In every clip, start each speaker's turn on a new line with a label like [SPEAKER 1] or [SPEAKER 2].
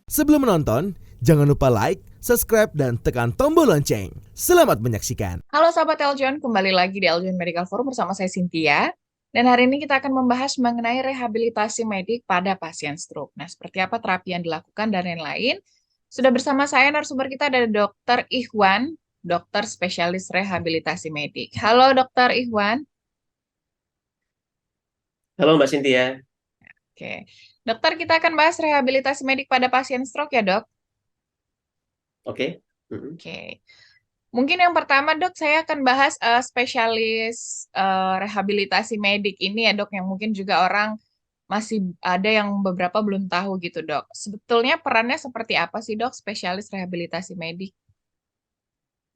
[SPEAKER 1] Sebelum menonton, jangan lupa like, subscribe, dan tekan tombol lonceng. Selamat menyaksikan.
[SPEAKER 2] Halo sahabat Eljon, kembali lagi di Eljon Medical Forum bersama saya Cynthia. Dan hari ini kita akan membahas mengenai rehabilitasi medik pada pasien stroke. Nah, seperti apa terapi yang dilakukan dan lain-lain. Sudah bersama saya narasumber kita ada Dr. Ikhwan, dokter spesialis rehabilitasi medik. Halo Dr. Ikhwan.
[SPEAKER 3] Halo Mbak Cynthia.
[SPEAKER 2] Oke. Dokter, kita akan bahas rehabilitasi medik pada pasien stroke ya, Dok?
[SPEAKER 3] Oke. Mhm.
[SPEAKER 2] Oke. Mungkin yang pertama, Dok, saya akan bahas spesialis rehabilitasi medik ini ya, Dok, yang mungkin juga orang masih ada yang beberapa belum tahu gitu, Dok. Sebetulnya perannya seperti apa sih, Dok, spesialis rehabilitasi medik?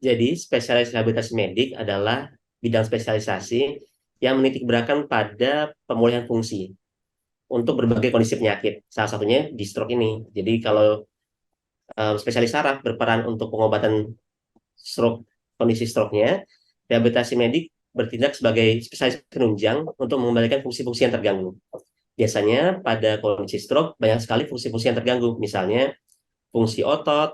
[SPEAKER 3] Jadi spesialis rehabilitasi medik adalah bidang spesialisasi yang menitik beratkan pada pemulihan fungsi untuk berbagai kondisi penyakit. Salah satunya di stroke ini. Jadi kalau spesialis saraf berperan untuk pengobatan stroke, kondisi stroke-nya, rehabilitasi medik bertindak sebagai spesialis penunjang untuk mengembalikan fungsi-fungsi yang terganggu. Biasanya pada kondisi stroke banyak sekali fungsi-fungsi yang terganggu, misalnya fungsi otot,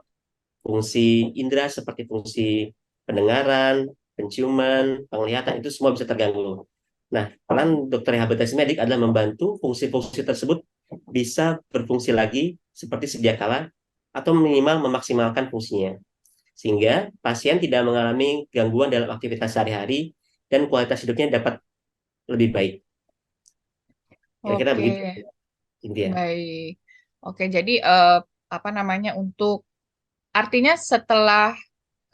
[SPEAKER 3] fungsi indera seperti fungsi pendengaran, penciuman, penglihatan itu semua bisa terganggu. Nah, peran dokter rehabilitasi medik adalah membantu fungsi-fungsi tersebut bisa berfungsi lagi seperti sedia kala atau minimal memaksimalkan fungsinya. Sehingga pasien tidak mengalami gangguan dalam aktivitas sehari-hari dan kualitas hidupnya dapat lebih baik. Kira-kira
[SPEAKER 2] Oke,
[SPEAKER 3] begitu, India.
[SPEAKER 2] baik. Oke, jadi apa namanya untuk artinya setelah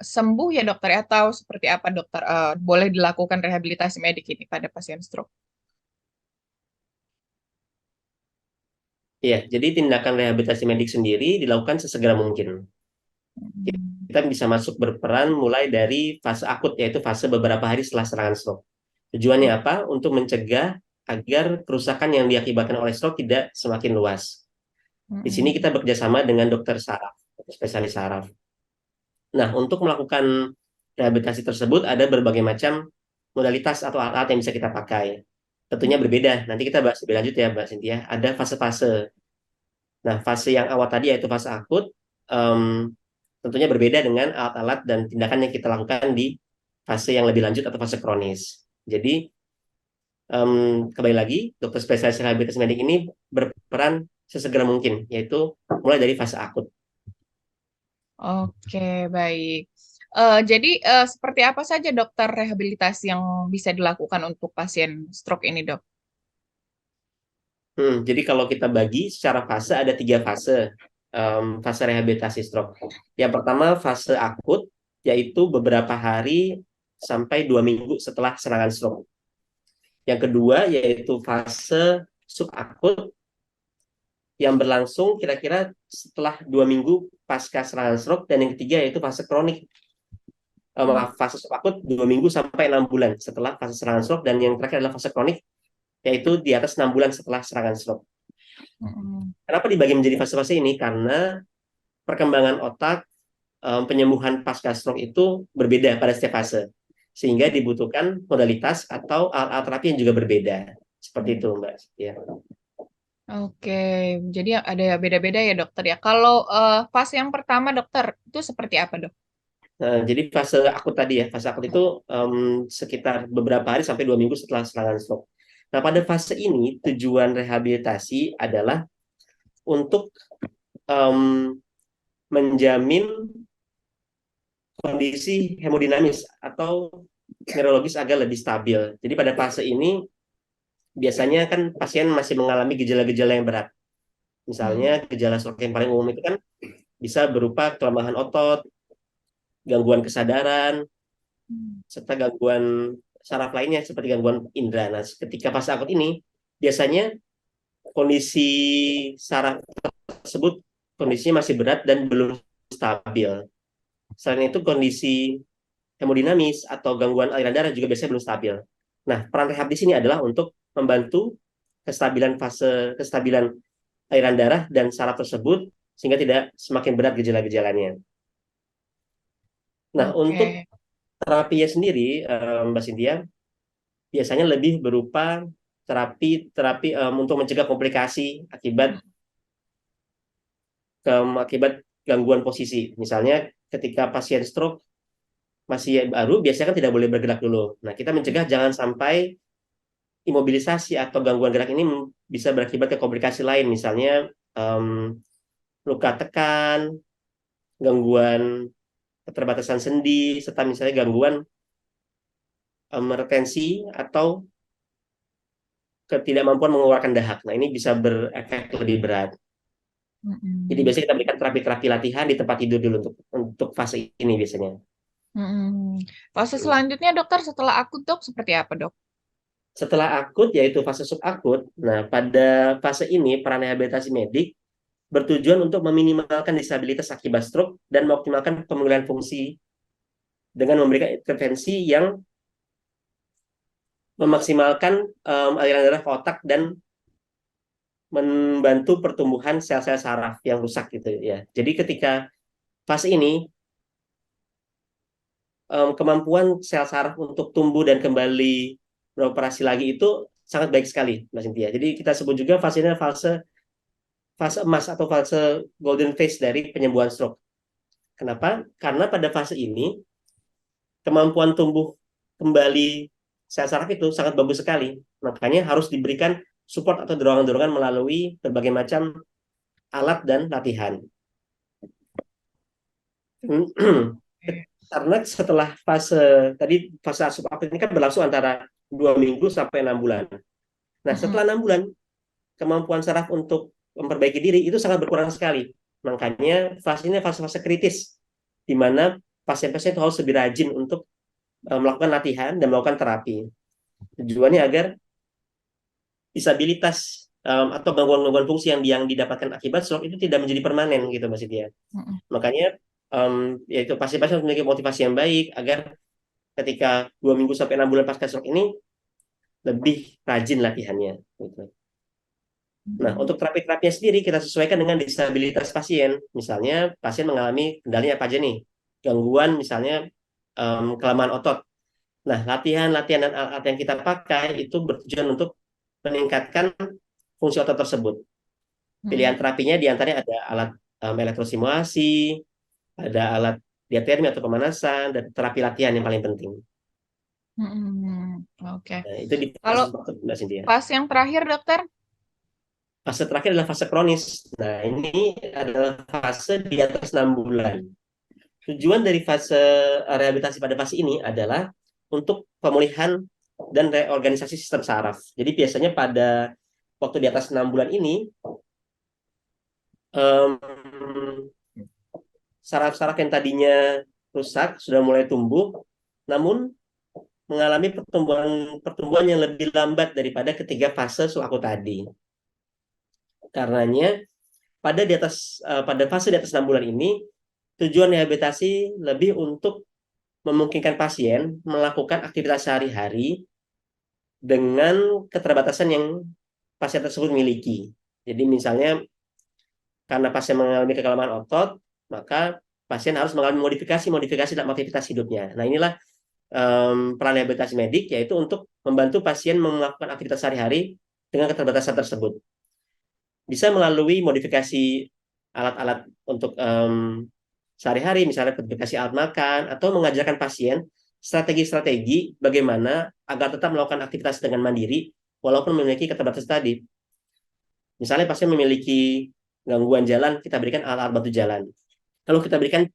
[SPEAKER 2] sembuh ya dokter ya, atau seperti apa dokter boleh dilakukan rehabilitasi medik ini pada pasien stroke?
[SPEAKER 3] Ya, jadi tindakan rehabilitasi medik sendiri dilakukan sesegera mungkin.
[SPEAKER 2] Hmm.
[SPEAKER 3] Kita bisa masuk berperan mulai dari fase akut, yaitu fase beberapa hari setelah serangan stroke. Tujuannya apa? Untuk mencegah agar kerusakan yang diakibatkan oleh stroke tidak semakin luas. Di sini kita
[SPEAKER 2] Hmm.
[SPEAKER 3] bekerja sama dengan dokter saraf, spesialis saraf. Nah, untuk melakukan rehabilitasi tersebut ada berbagai macam modalitas atau alat-alat yang bisa kita pakai. Tentunya berbeda. Nanti kita bahas lebih lanjut ya, Mbak Cynthia. Ada fase-fase. Nah, fase yang awal tadi yaitu fase akut, em, tentunya berbeda dengan alat-alat dan tindakan yang kita lakukan di fase yang lebih lanjut atau fase kronis. Jadi, kembali lagi, dokter spesialis rehabilitasi medik ini berperan sesegera mungkin, yaitu mulai dari fase akut.
[SPEAKER 2] Oke, baik. Jadi seperti apa saja dokter rehabilitasi yang bisa dilakukan untuk pasien stroke ini, dok?
[SPEAKER 3] Jadi kalau kita bagi secara fase ada tiga fase, fase rehabilitasi stroke. Yang pertama fase akut, yaitu beberapa hari sampai 2 minggu setelah serangan stroke. Yang kedua yaitu fase subakut yang berlangsung kira-kira setelah 2 minggu pasca serangan stroke, dan yang ketiga yaitu fase kronik. Fase subakut 2 minggu sampai 6 bulan setelah fase serangan stroke, dan yang terakhir adalah fase kronik yaitu di atas 6 bulan setelah serangan stroke.
[SPEAKER 2] Mm-mm.
[SPEAKER 3] Kenapa dibagi menjadi fase-fase ini? Karena perkembangan otak, penyembuhan pasca stroke itu berbeda pada setiap fase, sehingga dibutuhkan modalitas atau alat-alat terapi yang juga berbeda. Seperti itu, Mbak. Ya.
[SPEAKER 2] Oke, jadi ada beda-beda ya dokter ya. Kalau fase yang pertama dokter itu seperti apa dok?
[SPEAKER 3] Nah, jadi fase akut tadi ya, fase akut itu sekitar beberapa hari sampai 2 minggu setelah serangan stroke. Nah, pada fase ini tujuan rehabilitasi adalah untuk em, menjamin kondisi hemodinamis atau neurologis agar lebih stabil. Jadi pada fase ini biasanya kan pasien masih mengalami gejala-gejala yang berat.
[SPEAKER 2] Mm.
[SPEAKER 3] Misalnya gejala stroke yang paling umum itu kan bisa berupa kelemahan otot, gangguan kesadaran, serta gangguan saraf lainnya seperti gangguan indera. Nah, ketika fase akut ini biasanya kondisi saraf tersebut kondisinya masih berat dan belum stabil. Selain itu kondisi hemodinamis atau gangguan aliran darah juga biasanya belum stabil. Nah, peran rehab di sini adalah untuk membantu kestabilan aliran darah dan saraf tersebut sehingga tidak semakin berat gejala-gejalanya. Nah, untuk
[SPEAKER 2] Oke.
[SPEAKER 3] terapinya sendiri, Mbak Cynthia, biasanya lebih berupa terapi terapi untuk mencegah komplikasi akibat akibat gangguan posisi. Misalnya ketika pasien stroke masih baru, biasanya kan tidak boleh bergerak dulu. Nah, kita mencegah jangan sampai imobilisasi atau gangguan gerak ini bisa berakibat ke komplikasi lain, misalnya luka tekan, gangguan keterbatasan sendi, serta misalnya gangguan retensi atau ketidakmampuan mengeluarkan dahak. Nah, ini bisa berefek lebih berat. Jadi
[SPEAKER 2] Mm-mm.
[SPEAKER 3] biasanya kita berikan terapi-terapi latihan di tempat tidur dulu untuk fase ini biasanya.
[SPEAKER 2] Mm-mm. Fase selanjutnya dokter setelah akut dok seperti apa dok?
[SPEAKER 3] Setelah akut yaitu fase subakut. Nah, pada fase ini peran rehabilitasi medik bertujuan untuk meminimalkan disabilitas akibat stroke dan mengoptimalkan pemulihan fungsi dengan memberikan intervensi yang memaksimalkan aliran darah ke otak dan membantu pertumbuhan sel-sel saraf yang rusak gitu ya. Jadi ketika fase ini kemampuan sel saraf untuk tumbuh dan kembali beroperasi lagi itu sangat baik sekali, Mbak Cynthia. Jadi kita sebut juga fasenya fase fase emas atau fase golden phase dari penyembuhan stroke. Kenapa? Karena pada fase ini kemampuan tumbuh kembali sel saraf itu sangat bagus sekali. Makanya harus diberikan support atau dorongan-dorongan melalui berbagai macam alat dan latihan. Karena setelah fase subakut ini kan berlangsung antara 2 minggu sampai 6 bulan. Nah,
[SPEAKER 2] Mm-mm.
[SPEAKER 3] setelah 6 bulan, kemampuan saraf untuk memperbaiki diri itu sangat berkurang sekali. Makanya fase ini fase-fase kritis, di mana pasien-pasien itu harus lebih rajin untuk melakukan latihan dan melakukan terapi. Tujuannya agar disabilitas atau gangguan-gangguan fungsi yang didapatkan akibat stroke itu tidak menjadi permanen gitu Mas Setia.
[SPEAKER 2] Mm-mm.
[SPEAKER 3] Makanya yaitu pasien-pasien memiliki motivasi yang baik agar ketika 2 minggu sampai 6 bulan pasca stroke ini lebih rajin latihannya. Gitu. Nah,
[SPEAKER 2] Mm-mm.
[SPEAKER 3] untuk terapi-terapinya sendiri kita sesuaikan dengan disabilitas pasien. Misalnya pasien mengalami kendalanya apa aja nih? Gangguan misalnya kelemahan otot. Nah, latihan-latihan dan alat yang kita pakai itu bertujuan untuk meningkatkan fungsi otot tersebut.
[SPEAKER 2] Mm-mm.
[SPEAKER 3] Pilihan terapinya diantaranya ada alat elektrostimulasi, ada alat diatermi atau pemanasan, dan terapi latihan yang paling penting.
[SPEAKER 2] Mm-mm. Oke.
[SPEAKER 3] Nah, itu di
[SPEAKER 2] Kalau
[SPEAKER 3] fase waktu Mbak Cynthia.
[SPEAKER 2] pas yang terakhir dokter?
[SPEAKER 3] Fase terakhir adalah fase kronis. Nah, ini adalah fase di atas 6 bulan. Tujuan dari fase rehabilitasi pada fase ini adalah untuk pemulihan dan reorganisasi sistem saraf. Jadi biasanya pada waktu di atas 6 bulan ini, saraf-saraf yang tadinya rusak sudah mulai tumbuh, namun mengalami pertumbuhan yang lebih lambat daripada ketiga fase suaku tadi. Karenanya pada fase di atas 6 bulan ini tujuan rehabilitasi lebih untuk memungkinkan pasien melakukan aktivitas sehari-hari dengan keterbatasan yang pasien tersebut miliki. Jadi misalnya karena pasien mengalami kekelemahan otot, maka pasien harus mengalami modifikasi dalam aktivitas hidupnya. Nah, inilah peran rehabilitasi medik, yaitu untuk membantu pasien melakukan aktivitas sehari-hari dengan keterbatasan tersebut. Bisa melalui modifikasi alat-alat untuk sehari-hari, misalnya modifikasi alat makan, atau mengajarkan pasien strategi-strategi bagaimana agar tetap melakukan aktivitas dengan mandiri, walaupun memiliki keterbatasan tadi. Misalnya pasien memiliki gangguan jalan, kita berikan alat-alat bantu jalan. Lalu kita berikan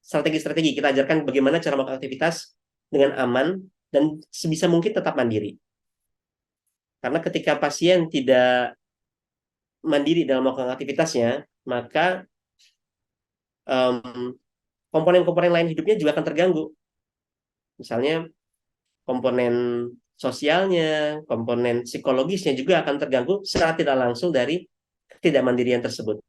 [SPEAKER 3] strategi-strategi, kita ajarkan bagaimana cara melakukan aktivitas dengan aman dan sebisa mungkin tetap mandiri. Karena ketika pasien tidak mandiri dalam melakukan aktivitasnya, maka komponen-komponen lain hidupnya juga akan terganggu. Misalnya komponen sosialnya, komponen psikologisnya juga akan terganggu secara tidak langsung dari ketidakmandirian tersebut.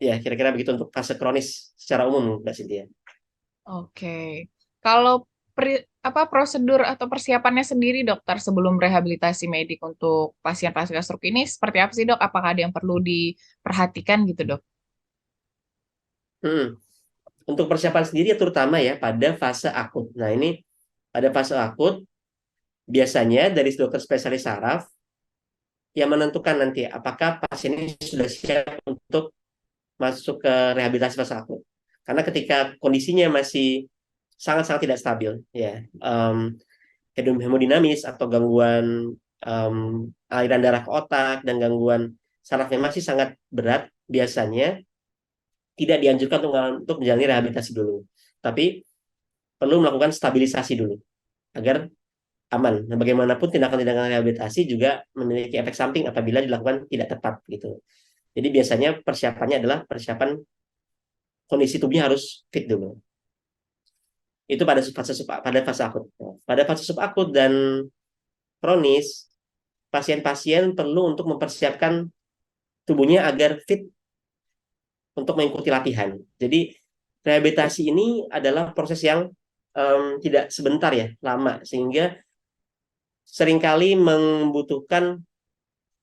[SPEAKER 3] Ya, kira-kira begitu untuk fase kronis secara umum, Mbak Cynthia.
[SPEAKER 2] Oke. Kalau prosedur atau persiapannya sendiri dokter sebelum rehabilitasi medik untuk pasien pasca stroke ini seperti apa sih dok? Apakah ada yang perlu diperhatikan gitu dok?
[SPEAKER 3] Untuk persiapan sendiri ya terutama ya pada fase akut. Nah, ini pada fase akut biasanya dari dokter spesialis saraf yang menentukan nanti apakah pasien ini sudah siap untuk masuk ke rehabilitasi fase akut. Karena ketika kondisinya masih sangat-sangat tidak stabil, ya, hemodinamis atau gangguan aliran darah ke otak dan gangguan sarafnya masih sangat berat, biasanya tidak dianjurkan untuk menjalani rehabilitasi dulu. Tapi perlu melakukan stabilisasi dulu agar aman. Nah, bagaimanapun tindakan-tindakan rehabilitasi juga memiliki efek samping apabila dilakukan tidak tepat gitu. Jadi biasanya persiapannya adalah persiapan kondisi tubuhnya harus fit dulu. Itu pada fase akut. Pada fase subakut dan kronis, pasien-pasien perlu untuk mempersiapkan tubuhnya agar fit untuk mengikuti latihan. Jadi rehabilitasi ini adalah proses yang tidak sebentar ya, lama, sehingga seringkali membutuhkan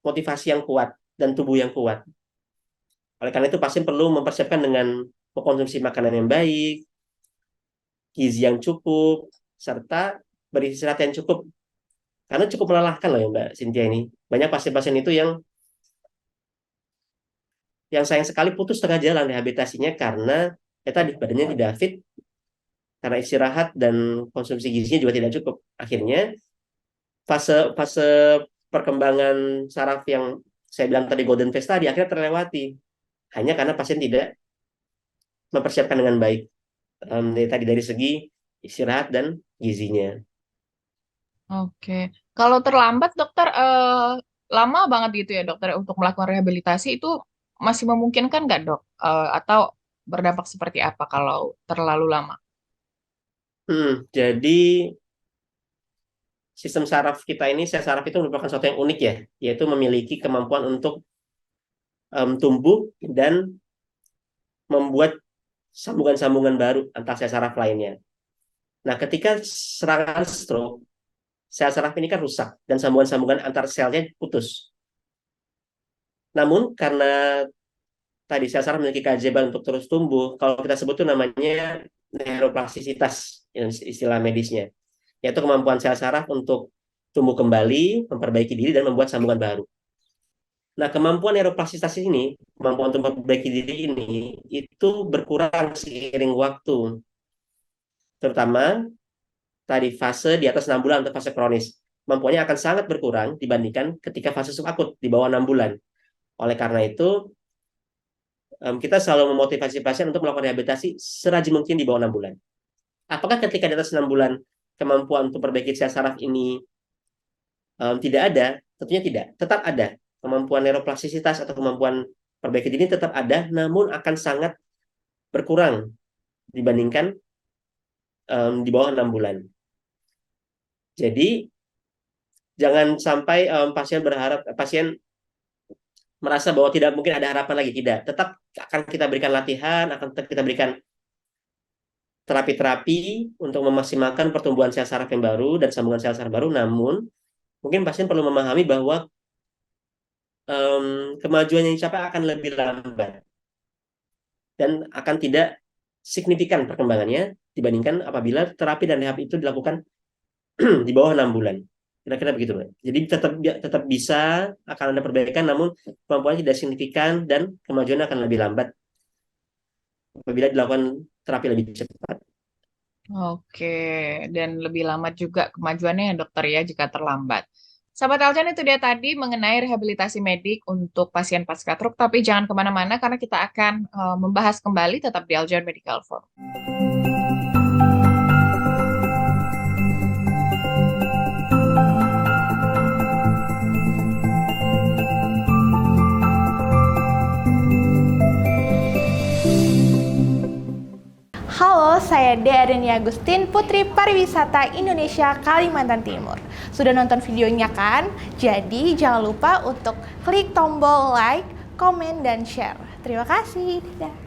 [SPEAKER 3] motivasi yang kuat dan tubuh yang kuat. Oleh karena itu pasien perlu mempersiapkan dengan mengkonsumsi makanan yang baik, gizi yang cukup, serta beristirahat yang cukup. Karena cukup melelahkan loh ya Mbak Cynthia ini. Banyak pasien-pasien itu yang sayang sekali putus tengah jalan rehabilitasinya karena tadi badannya tidak fit, karena istirahat dan konsumsi gizinya juga tidak cukup. Akhirnya fase perkembangan saraf yang saya bilang tadi golden phase tadi akhirnya terlewati hanya karena pasien tidak mempersiapkan dengan baik dari segi istirahat dan gizinya.
[SPEAKER 2] Oke, kalau terlambat dokter lama banget gitu ya dokter untuk melakukan rehabilitasi itu masih memungkinkan nggak dok? Atau berdampak seperti apa kalau terlalu lama?
[SPEAKER 3] Jadi sistem saraf kita ini, sel saraf itu merupakan sesuatu yang unik ya, yaitu memiliki kemampuan untuk tumbuh dan membuat sambungan-sambungan baru antar sel saraf lainnya. Nah, ketika serangan stroke, sel saraf ini kan rusak dan sambungan-sambungan antar selnya putus. Namun karena tadi sel saraf memiliki keajaiban untuk terus tumbuh, kalau kita sebut itu namanya neuroplastisitas, istilah medisnya, yaitu kemampuan sel saraf untuk tumbuh kembali, memperbaiki diri, dan membuat sambungan baru. Nah, kemampuan neuroplastisitas ini, kemampuan untuk memperbaiki diri ini, itu berkurang seiring waktu. Terutama tadi fase di atas 6 bulan atau fase kronis. Kemampuannya akan sangat berkurang dibandingkan ketika fase subakut di bawah 6 bulan. Oleh karena itu, kita selalu memotivasi pasien untuk melakukan rehabilitasi serajin mungkin di bawah 6 bulan. Apakah ketika di atas 6 bulan kemampuan untuk perbaiki sel saraf ini tidak ada? Tentunya tidak. Tetap ada. Kemampuan neuroplastisitas atau kemampuan perbaiki diri tetap ada, namun akan sangat berkurang dibandingkan di bawah 6 bulan. Jadi, jangan sampai pasien merasa bahwa tidak mungkin ada harapan lagi. Tidak. Tetap akan kita berikan latihan, akan kita berikan terapi-terapi untuk memaksimalkan pertumbuhan sel saraf yang baru dan sambungan sel saraf baru. Namun, mungkin pasien perlu memahami bahwa kemajuan yang dicapai akan lebih lambat dan akan tidak signifikan perkembangannya dibandingkan apabila terapi dan rehab itu dilakukan di bawah 6 bulan. Kira-kira begitu, Mbak. Jadi tetap bisa akan ada perbaikan, namun kemampuannya tidak signifikan dan kemajuannya akan lebih lambat apabila dilakukan terapi lebih cepat.
[SPEAKER 2] Oke, dan lebih lama juga kemajuannya ya dokter ya jika terlambat. Sahabat Aljan, itu dia tadi mengenai rehabilitasi medik untuk pasien pasca stroke, tapi jangan kemana-mana karena kita akan membahas kembali tetap di Aljan Medical Forum.
[SPEAKER 4] Halo, saya Dearenia Agustin, Putri Pariwisata Indonesia Kalimantan Timur. Sudah nonton videonya kan? Jadi jangan lupa untuk klik tombol like, komen, dan share. Terima kasih. Dadah.